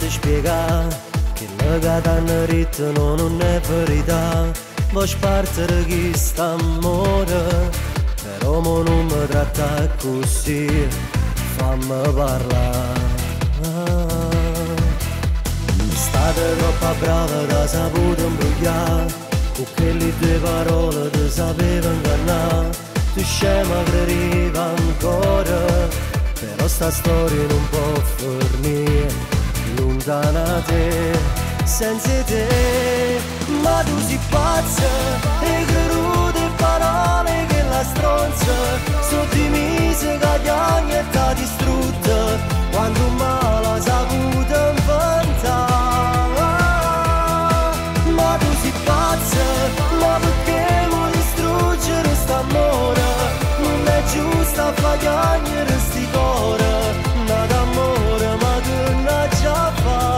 spiegare che legata a ritmo non è verità. Vuoi spartere chi sta amore, però mo non mi tratta così, fammi parlare. State troppo brava da saputo imbrogliare, con quelle tue parole ti sapevo ingannare. Tu scema crediva ancora, però sta storia non può fornire lontana da te, senza te. Ma tu sei pazza e credute parole che la stronza sotto i mesi che gli anni e t'ha distrutta, quando male ha saputo inventare. Ma tu sei pazza, ma perché vuoi distruggere st'amore? Non è giusto fare sti cuore, ma d'amore ma che non già fa.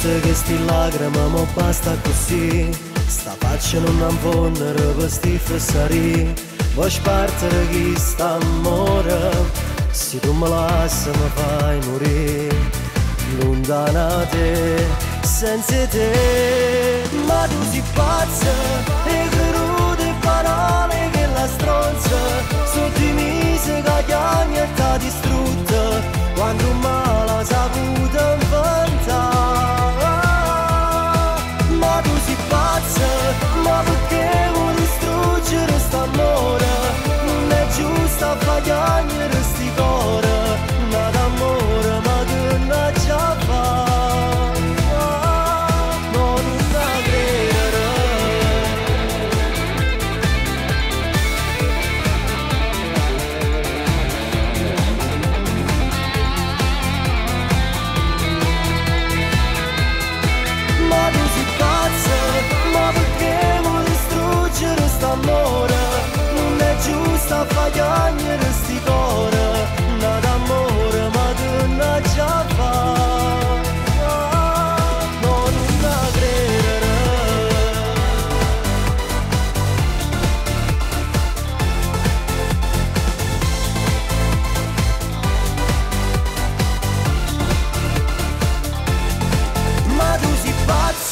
Che sti lacrime mo basta così, sta faccia non avvonnere per sti fessari. Vuoi spartere chi sta amore, se tu me lasci mi fai morire lontana da te, senza te. Ma tu sei pazza e credute parole che la stronza sotto i mesi che gli anni e t'ha distrutta, quando un male ha saputo inventare. Ma perché vuoi distruggere st'amore? Non è giusto fare sti cuore, ma d'amore ma che non già fa. No, non la credere. Ma tu sei pazza, ma perché vuoi distruggere st'amore? Non è giusto fare sti cuore, ma d'amore ma che non già fa. No, non la credere. Ma tu sei pazza